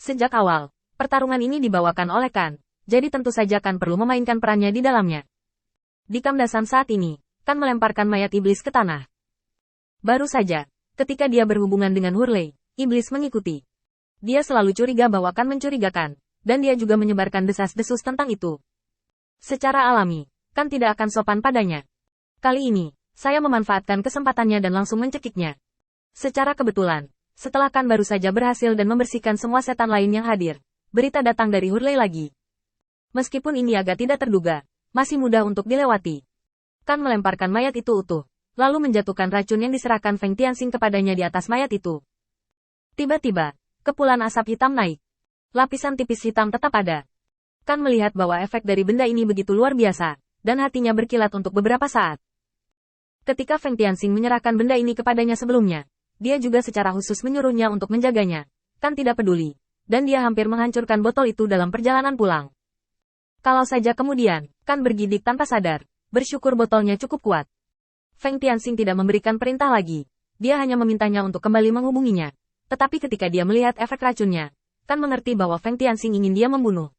Sejak awal, pertarungan ini dibawakan oleh Kan, jadi tentu saja Kan perlu memainkan perannya di dalamnya. Di Kamdasan saat ini, Kan melemparkan mayat iblis ke tanah. Baru saja, ketika dia berhubungan dengan Hurley, iblis mengikuti. Dia selalu curiga bahwa Kan mencurigakan, dan dia juga menyebarkan desas-desus tentang itu. Secara alami, Kan tidak akan sopan padanya. Kali ini, saya memanfaatkan kesempatannya dan langsung mencekiknya. Secara kebetulan, setelah Kan baru saja berhasil dan membersihkan semua setan lain yang hadir, berita datang dari Hurley lagi. Meskipun ini agak tidak terduga, masih mudah untuk dilewati. Kan melemparkan mayat itu utuh, lalu menjatuhkan racun yang diserahkan Feng Tianxing kepadanya di atas mayat itu. Tiba-tiba, kepulan asap hitam naik. Lapisan tipis hitam tetap ada. Kan melihat bahwa efek dari benda ini begitu luar biasa, dan hatinya berkilat untuk beberapa saat. Ketika Feng Tianxing menyerahkan benda ini kepadanya sebelumnya, dia juga secara khusus menyuruhnya untuk menjaganya. Kan tidak peduli, dan dia hampir menghancurkan botol itu dalam perjalanan pulang. Kalau saja kemudian, Kan bergidik tanpa sadar, bersyukur botolnya cukup kuat. Feng Tianxing tidak memberikan perintah lagi, dia hanya memintanya untuk kembali menghubunginya. Tetapi ketika dia melihat efek racunnya, Kan mengerti bahwa Feng Tianxing ingin dia membunuh.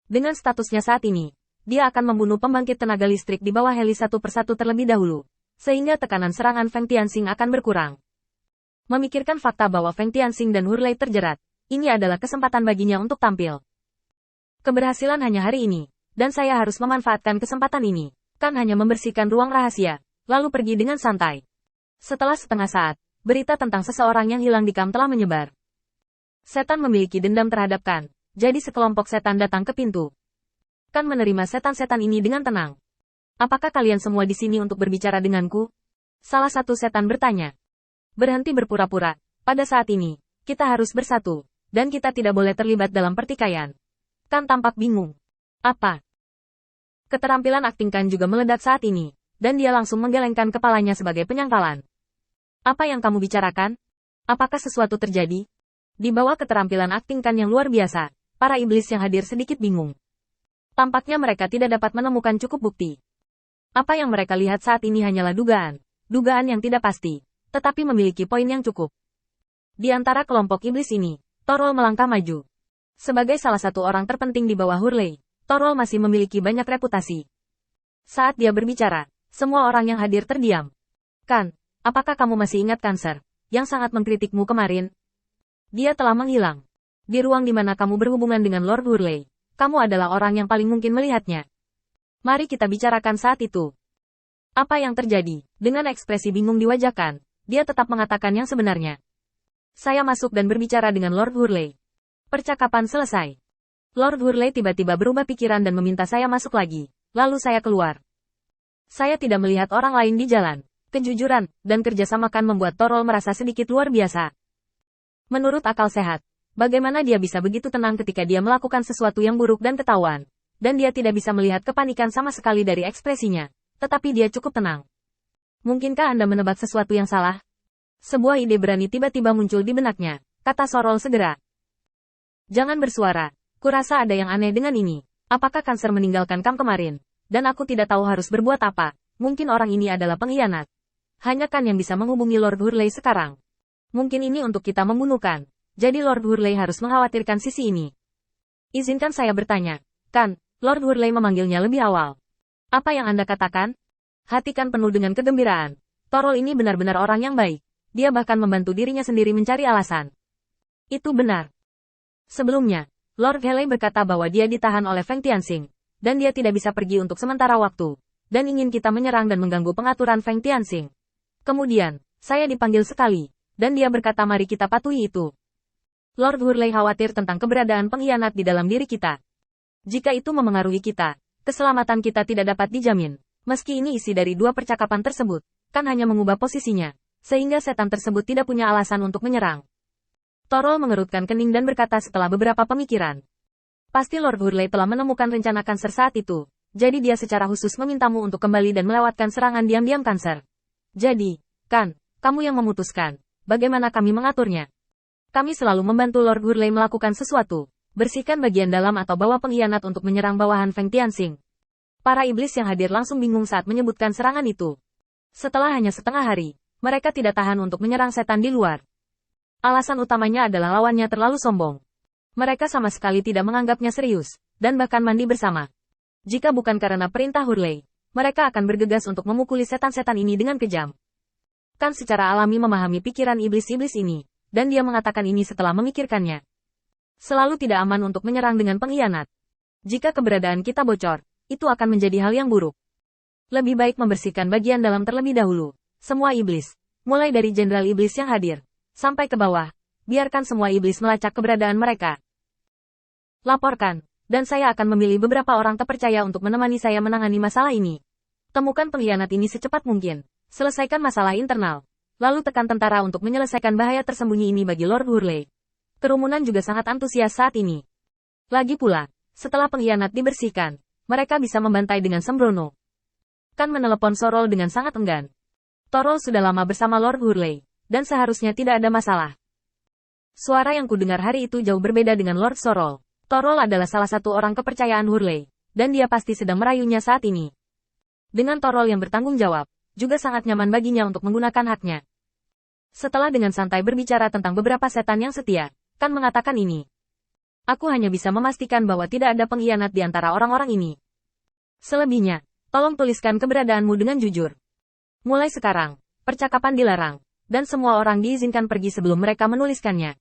Dengan statusnya saat ini, dia akan membunuh pembangkit tenaga listrik di bawah heli satu persatu terlebih dahulu, sehingga tekanan serangan Feng Tianxing akan berkurang. Memikirkan fakta bahwa Feng Tianxing dan Hurley terjerat, ini adalah kesempatan baginya untuk tampil. Keberhasilan hanya hari ini, dan saya harus memanfaatkan kesempatan ini. Kan hanya membersihkan ruang rahasia, lalu pergi dengan santai. Setelah setengah saat, berita tentang seseorang yang hilang di Kam telah menyebar. Setan memiliki dendam terhadap Kan, jadi sekelompok setan datang ke pintu. Kan menerima setan-setan ini dengan tenang. Apakah kalian semua di sini untuk berbicara denganku? Salah satu setan bertanya. Berhenti berpura-pura, pada saat ini, kita harus bersatu, dan kita tidak boleh terlibat dalam pertikaian. Kan tampak bingung. Apa? Keterampilan akting Kan juga meledak saat ini, dan dia langsung menggelengkan kepalanya sebagai penyangkalan. Apa yang kamu bicarakan? Apakah sesuatu terjadi? Di bawah keterampilan akting Kan yang luar biasa, para iblis yang hadir sedikit bingung. Tampaknya mereka tidak dapat menemukan cukup bukti. Apa yang mereka lihat saat ini hanyalah dugaan yang tidak pasti, tetapi memiliki poin yang cukup. Di antara kelompok iblis ini, Torol melangkah maju. Sebagai salah satu orang terpenting di bawah Hurley, Torol masih memiliki banyak reputasi. Saat dia berbicara, semua orang yang hadir terdiam. Kan, apakah kamu masih ingat Cancer, yang sangat mengkritikmu kemarin? Dia telah menghilang. Di ruang di mana kamu berhubungan dengan Lord Hurley, kamu adalah orang yang paling mungkin melihatnya. Mari kita bicarakan saat itu. Apa yang terjadi? Dengan ekspresi bingung di wajah Kan, dia tetap mengatakan yang sebenarnya. Saya masuk dan berbicara dengan Lord Hurley. Percakapan selesai. Lord Hurley tiba-tiba berubah pikiran dan meminta saya masuk lagi. Lalu saya keluar. Saya tidak melihat orang lain di jalan. Kejujuran dan kerjasama Kan membuat Torol merasa sedikit luar biasa. Menurut akal sehat, bagaimana dia bisa begitu tenang ketika dia melakukan sesuatu yang buruk dan ketahuan, dan dia tidak bisa melihat kepanikan sama sekali dari ekspresinya, tetapi dia cukup tenang. Mungkinkah Anda menebak sesuatu yang salah? Sebuah ide berani tiba-tiba muncul di benaknya, kata Sorol segera. Jangan bersuara, kurasa ada yang aneh dengan ini. Apakah Cancer meninggalkan Kam kemarin? Dan aku tidak tahu harus berbuat apa, mungkin orang ini adalah pengkhianat. Hanya Kan yang bisa menghubungi Lord Hurley sekarang. Mungkin ini untuk kita membunuh Kan. Jadi Lord Hurley harus mengkhawatirkan sisi ini. Izinkan saya bertanya. Kan, Lord Hurley memanggilnya lebih awal. Apa yang Anda katakan? Hati Kan penuh dengan kegembiraan. Torol ini benar-benar orang yang baik. Dia bahkan membantu dirinya sendiri mencari alasan. Itu benar. Sebelumnya, Lord Hurley berkata bahwa dia ditahan oleh Feng Tianxing, dan dia tidak bisa pergi untuk sementara waktu, dan ingin kita menyerang dan mengganggu pengaturan Feng Tianxing. Kemudian, saya dipanggil sekali, dan dia berkata mari kita patuhi itu. Lord Hurley khawatir tentang keberadaan pengkhianat di dalam diri kita. Jika itu memengaruhi kita, keselamatan kita tidak dapat dijamin. Meski ini isi dari dua percakapan tersebut, Kan hanya mengubah posisinya, sehingga setan tersebut tidak punya alasan untuk menyerang. Torol mengerutkan kening dan berkata setelah beberapa pemikiran. Pasti Lord Hurley telah menemukan rencana Cancer saat itu, jadi dia secara khusus memintamu untuk kembali dan melewatkan serangan diam-diam Cancer. Jadi, Kan, kamu yang memutuskan. Bagaimana kami mengaturnya? Kami selalu membantu Lord Hurley melakukan sesuatu, bersihkan bagian dalam atau bawah pengkhianat untuk menyerang bawahan Feng Tianxing. Para iblis yang hadir langsung bingung saat menyebutkan serangan itu. Setelah hanya setengah hari, mereka tidak tahan untuk menyerang setan di luar. Alasan utamanya adalah lawannya terlalu sombong. Mereka sama sekali tidak menganggapnya serius, dan bahkan mandi bersama. Jika bukan karena perintah Hurley, mereka akan bergegas untuk memukuli setan-setan ini dengan kejam. Kan secara alami memahami pikiran iblis-iblis ini, dan dia mengatakan ini setelah memikirkannya. Selalu tidak aman untuk menyerang dengan pengkhianat. Jika keberadaan kita bocor, itu akan menjadi hal yang buruk. Lebih baik membersihkan bagian dalam terlebih dahulu. Semua iblis, mulai dari jenderal iblis yang hadir, sampai ke bawah, biarkan semua iblis melacak keberadaan mereka. Laporkan, dan saya akan memilih beberapa orang terpercaya untuk menemani saya menangani masalah ini. Temukan pengkhianat ini secepat mungkin, selesaikan masalah internal, lalu tekan tentara untuk menyelesaikan bahaya tersembunyi ini bagi Lord Hurley. Kerumunan juga sangat antusias saat ini. Lagi pula, setelah pengkhianat dibersihkan, mereka bisa membantai dengan sembrono. Kan menelepon Sorol dengan sangat enggan. Torol sudah lama bersama Lord Hurley, dan seharusnya tidak ada masalah. Suara yang kudengar hari itu jauh berbeda dengan Lord Sorol. Torol adalah salah satu orang kepercayaan Hurley, dan dia pasti sedang merayunya saat ini. Dengan Torol yang bertanggung jawab, juga sangat nyaman baginya untuk menggunakan haknya. Setelah dengan santai berbicara tentang beberapa setan yang setia, Kan mengatakan ini. Aku hanya bisa memastikan bahwa tidak ada pengkhianat di antara orang-orang ini. Selebihnya, tolong tuliskan keberadaanmu dengan jujur. Mulai sekarang, percakapan dilarang, dan semua orang diizinkan pergi sebelum mereka menuliskannya.